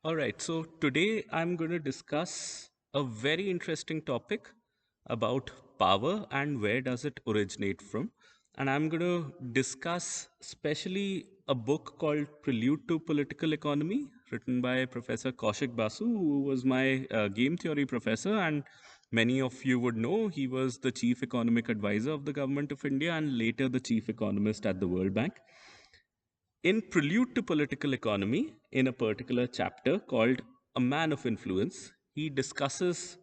All right, so today I'm going to discuss a very interesting topic about power and where does it originate from. And I'm going to discuss especially a book called Prelude to Political Economy, written by Professor Kaushik Basu, who was my game theory professor. And many of you would know he was the chief economic advisor of the government of India and later the chief economist at the World Bank. In Prelude to Political Economy, in a particular chapter called A Man of Influence, he discusses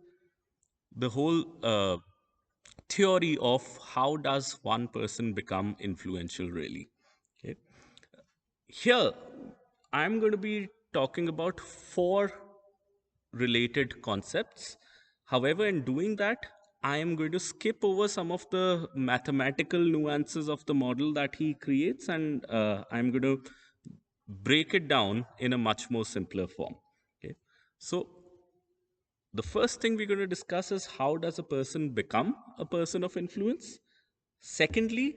the whole theory of how does one person become influential really. Okay. Here, I'm going to be talking about four related concepts. However, in doing that, I am going to skip over some of the mathematical nuances of the model that he creates, and I'm going to break it down in a much more simpler form. Okay. So, the first thing we're going to discuss is how does a person become a person of influence? Secondly,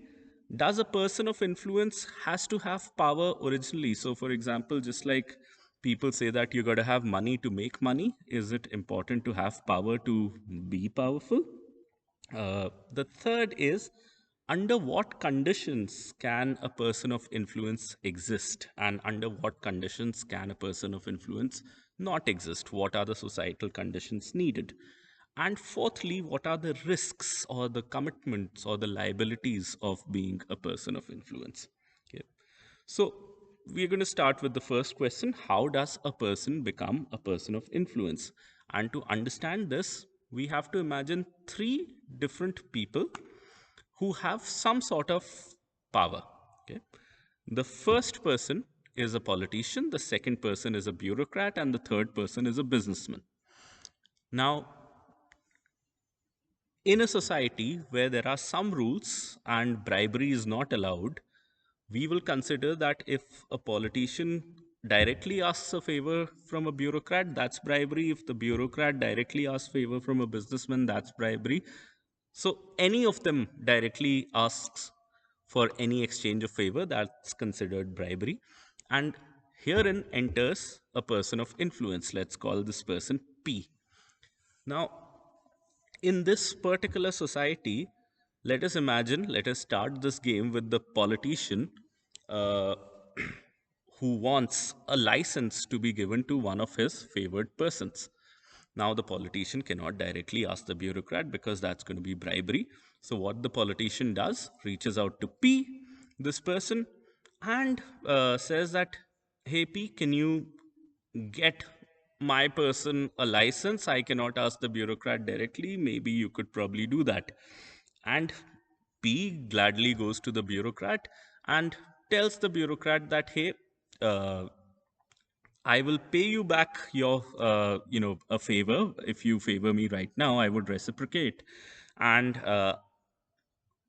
does a person of influence has to have power originally? So, for example, just like people say that you got to have money to make money, is it important to have power to be powerful? The third is under what conditions can a person of influence exist, and under what conditions can a person of influence not exist? What are the societal conditions needed? And fourthly, what are the risks or the commitments or the liabilities of being a person of influence? Okay. So, we're going to start with the first question. How does a person become a person of influence? And to understand this, we have to imagine three different people who have some sort of power. Okay. The first person is a politician, the second person is a bureaucrat, and the third person is a businessman. Now, in a society where there are some rules and bribery is not allowed, we will consider that if a politician directly asks a favor from a bureaucrat, that's bribery. If the bureaucrat directly asks favor from a businessman, that's bribery. So any of them directly asks for any exchange of favor, that's considered bribery. And herein enters a person of influence. Let's call this person P. Now, in this particular society, let us start this game with the politician uh, who wants a license to be given to one of his favored persons. Now, the politician cannot directly ask the bureaucrat because that's going to be bribery. So, what the politician does, reaches out to P, this person, and says that, hey, P, can you get my person a license? I cannot ask the bureaucrat directly. Maybe you could probably do that. And P gladly goes to the bureaucrat and tells the bureaucrat that, hey, uh, I will pay you back your, a favor. If you favor me right now, I would reciprocate. And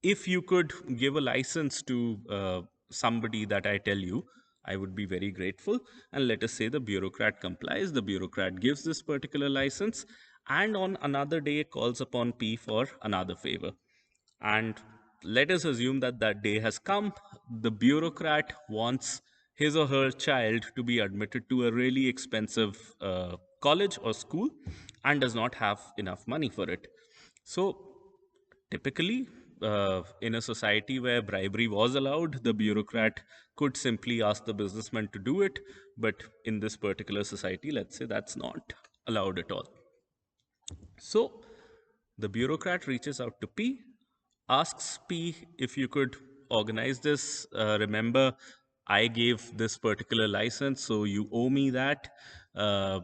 if you could give a license to somebody that I tell you, I would be very grateful. And let us say the bureaucrat complies, the bureaucrat gives this particular license, and on another day calls upon P for another favor. And let us assume that that day has come. The bureaucrat wants his or her child to be admitted to a really expensive college or school and does not have enough money for it. So, typically, in a society where bribery was allowed, the bureaucrat could simply ask the businessman to do it. But in this particular society, let's say that's not allowed at all. So the bureaucrat reaches out to P, asks P if you could organize this. Remember, I gave this particular license, so you owe me that. Uh,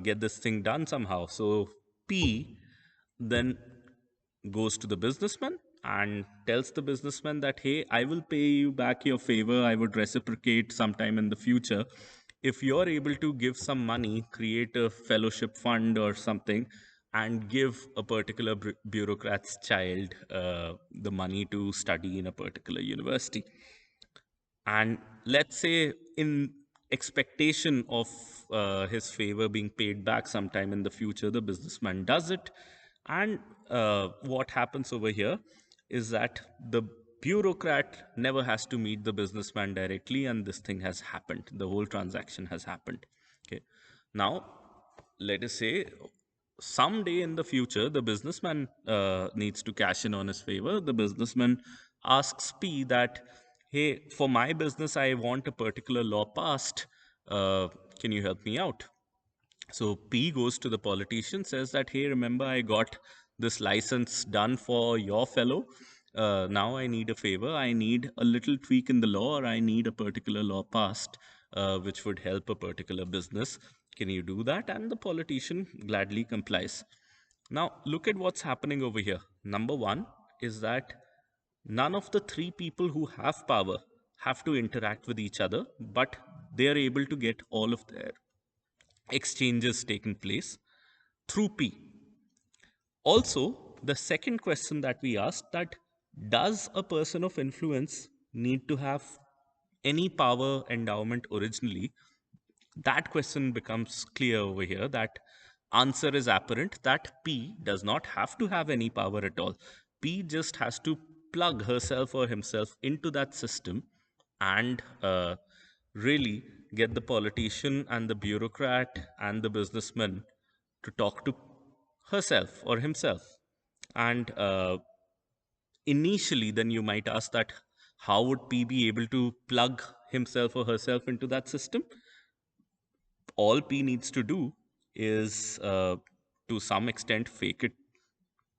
get this thing done somehow. So P then goes to the businessman and tells the businessman that, hey, I will pay you back your favor. I would reciprocate sometime in the future. If you're able to give some money, create a fellowship fund or something, and give a particular bureaucrat's child the money to study in a particular university. And let's say, in expectation of his favor being paid back sometime in the future, the businessman does it. And what happens over here is that the bureaucrat never has to meet the businessman directly, and this thing has happened. The whole transaction has happened. Okay. Now, let us say someday in the future, the businessman needs to cash in on his favor. The businessman asks P that, hey, for my business, I want a particular law passed. Can you help me out? So P goes to the politician, says that, hey, remember, I got this license done for your fellow. Now I need a favor. I need a little tweak in the law, or I need a particular law passed, which would help a particular business. Can you do that? And the politician gladly complies. Now, look at what's happening over here. Number one is that none of the three people who have power have to interact with each other, but they are able to get all of their exchanges taken place through P. Also, the second question that we asked, that does a person of influence need to have any power endowment originally? That question becomes clear over here. That answer is apparent that P does not have to have any power at all. P just has to plug herself or himself into that system and really get the politician and the bureaucrat and the businessman to talk to herself or himself. And initially, then you might ask that how would P be able to plug himself or herself into that system? All P needs to do is, to some extent, fake it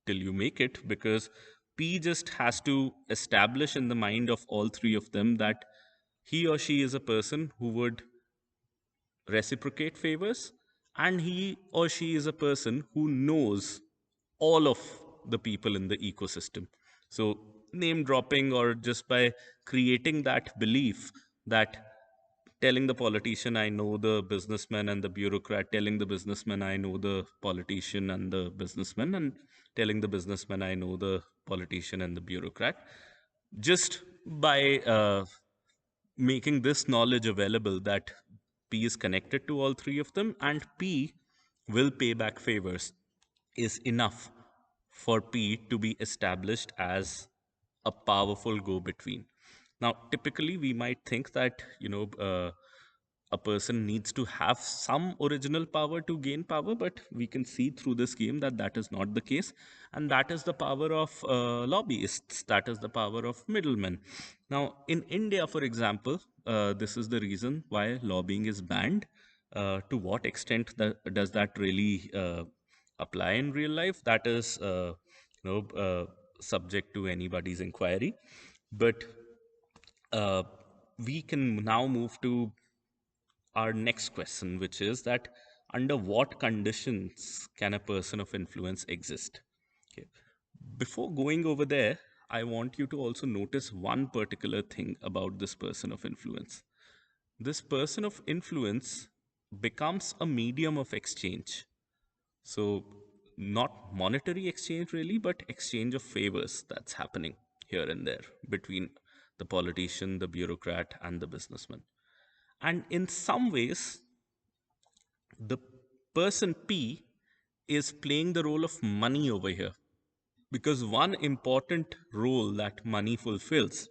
till you make it, because P just has to establish in the mind of all three of them that he or she is a person who would reciprocate favors, and he or she is a person who knows all of the people in the ecosystem. So, name dropping, or just by creating that belief that telling the politician I know the businessman and the bureaucrat, telling the businessman I know the politician and the businessman, and telling the businessman I know the politician and the bureaucrat, just by making this knowledge available that P is connected to all three of them and P will pay back favors, is enough for P to be established as a powerful go between. Now, typically, we might think that, a person needs to have some original power to gain power, but we can see through this game that that is not the case. And that is the power of lobbyists, that is the power of middlemen. Now, in India, for example, this is the reason why lobbying is banned. To what extent does that really apply in real life? That is, subject to anybody's inquiry. But uh, we can now move to our next question, which is that under what conditions can a person of influence exist? Okay. Before going over there, I want you to also notice one particular thing about this person of influence. This person of influence becomes a medium of exchange. So, not monetary exchange really, but exchange of favors that's happening here and there between the politician, the bureaucrat, and the businessman. And in some ways, the person P is playing the role of money over here, because one important role that money fulfills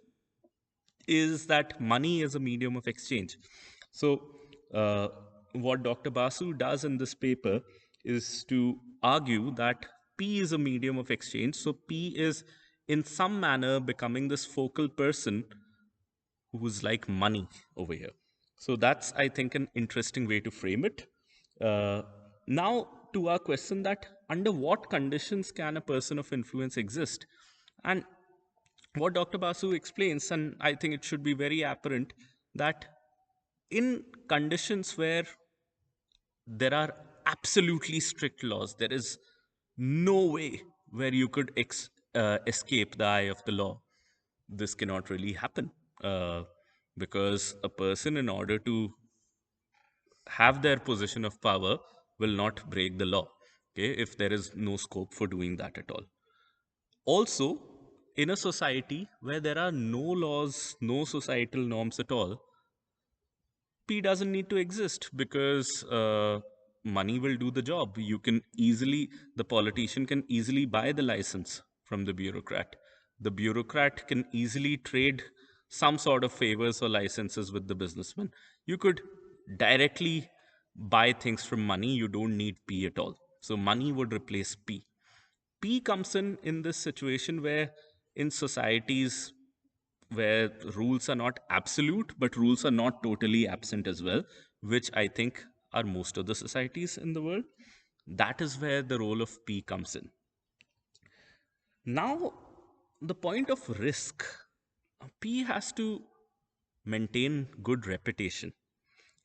is that money is a medium of exchange. So, uh, what Dr. Basu does in this paper is to argue that P is a medium of exchange. So, P is in some manner becoming this focal person who's like money over here. So that's, I think, an interesting way to frame it. Uh, Now, to our question that under what conditions can a person of influence exist? And what Dr. Basu explains, and I think it should be very apparent, that in conditions where there are absolutely strict laws, there is no way where you could escape the eye of the law. This cannot really happen, because a person, in order to have their position of power, will not break the law. Okay, if there is no scope for doing that at all. Also, in a society where there are no laws, no societal norms at all, P doesn't need to exist, because money will do the job. The politician can easily buy the license from the bureaucrat. The bureaucrat can easily trade some sort of favors or licenses with the businessman. You could directly buy things from money, you don't need P at all. So money would replace P. P comes in this situation where in societies where rules are not absolute, but rules are not totally absent as well, which I think are most of the societies in the world. That is where the role of P comes in. Now, the point of risk, P has to maintain good reputation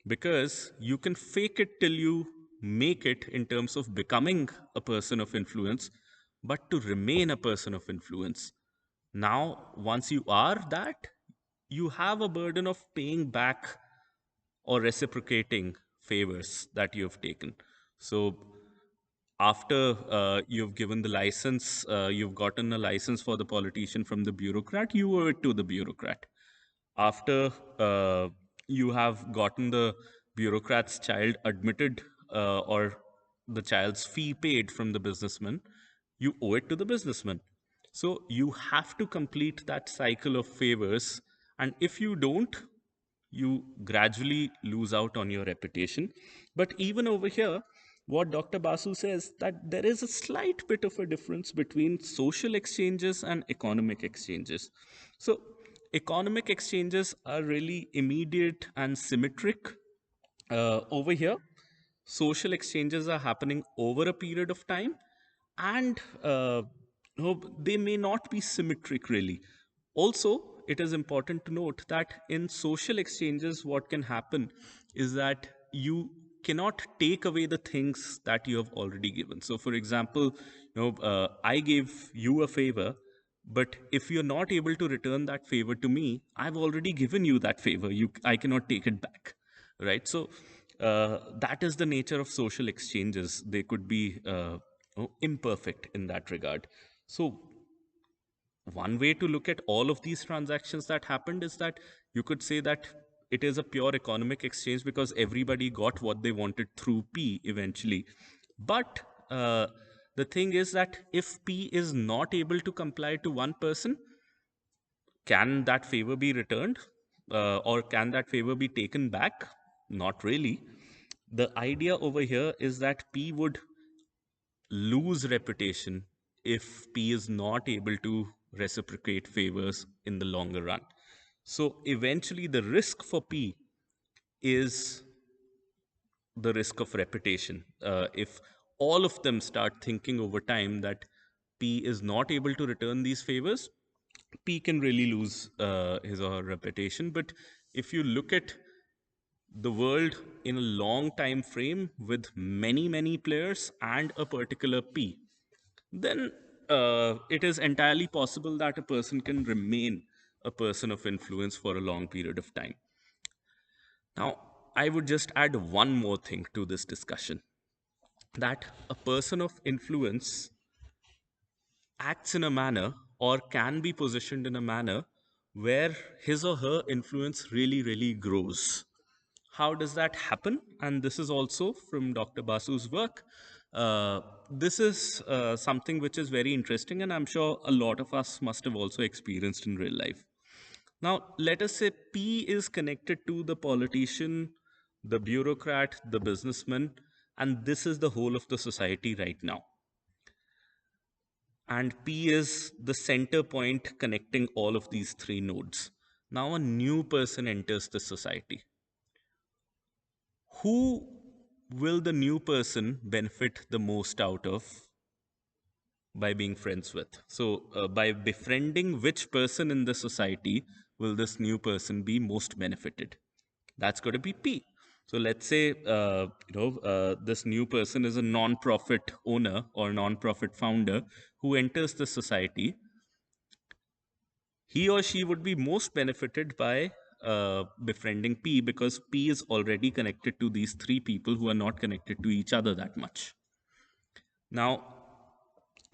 because you can fake it till you make it in terms of becoming a person of influence, but to remain a person of influence. Now, once you are that, you have a burden of paying back or reciprocating favors that you have taken. So, after you've given the license, you've gotten a license for the politician from the bureaucrat, you owe it to the bureaucrat. After you have gotten the bureaucrat's child admitted or the child's fee paid from the businessman, you owe it to the businessman. So you have to complete that cycle of favors. And if you don't, you gradually lose out on your reputation. But even over here, what Dr. Basu says that there is a slight bit of a difference between social exchanges and economic exchanges. So economic exchanges are really immediate and symmetric. Over here, social exchanges are happening over a period of time, and they may not be symmetric really. Also, it is important to note that in social exchanges, what can happen is that you cannot take away the things that you have already given. So, for example, I gave you a favor, but if you're not able to return that favor to me, I've already given you that favor. I cannot take it back, right? So that is the nature of social exchanges. They could be imperfect in that regard. So one way to look at all of these transactions that happened is that you could say that it is a pure economic exchange because everybody got what they wanted through P eventually. But the thing is that if P is not able to comply to one person, can that favor be returned or can that favor be taken back? Not really. The idea over here is that P would lose reputation if P is not able to reciprocate favors in the longer run. So eventually, the risk for P is the risk of reputation. If all of them start thinking over time that P is not able to return these favors, P can really lose his or her reputation. But if you look at the world in a long time frame with many, many players and a particular P, then it is entirely possible that a person can remain a person of influence for a long period of time. Now, I would just add one more thing to this discussion that a person of influence acts in a manner or can be positioned in a manner where his or her influence really, really grows. How does that happen? And this is also from Dr. Basu's work. This is something which is very interesting, and I'm sure a lot of us must have also experienced in real life. Now, let us say P is connected to the politician, the bureaucrat, the businessman, and this is the whole of the society right now. And P is the center point connecting all of these three nodes. Now, a new person enters the society. Who will the new person benefit the most out of by being friends with? So, by befriending which person in the society will this new person be most benefited? That's going to be P. So let's say this new person is a non-profit owner or non-profit founder who enters the society. He or she would be most benefited by befriending P because P is already connected to these three people who are not connected to each other that much. Now,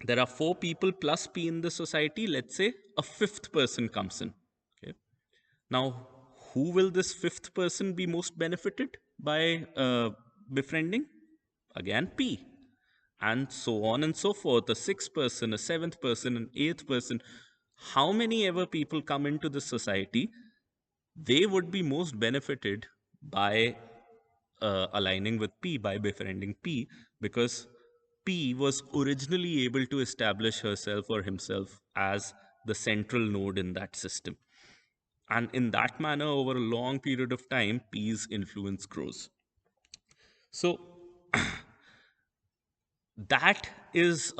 there are four people plus P in the society. Let's say a fifth person comes in. Okay. Now, who will this fifth person be most benefited by befriending? Again, P. And so on and so forth. A sixth person, a seventh person, an eighth person. How many ever people come into the society, they would be most benefited by aligning with P by befriending P, because P was originally able to establish herself or himself as the central node in that system. And in that manner, over a long period of time, P's influence grows. So that is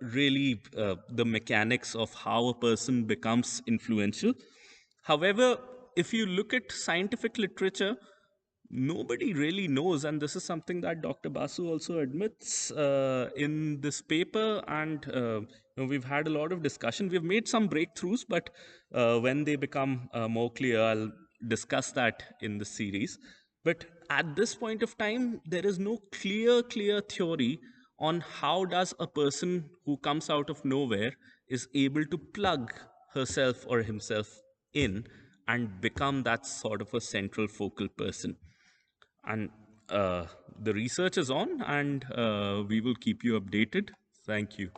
really the mechanics of how a person becomes influential. However, if you look at scientific literature, nobody really knows, and this is something that Dr. Basu also admits in this paper. And we've had a lot of discussion. We've made some breakthroughs, but when they become more clear, I'll discuss that in the series. But at this point of time, there is no clear theory on how does a person who comes out of nowhere is able to plug herself or himself in and become that sort of a central focal person. And the research is on, and we will keep you updated. Thank you.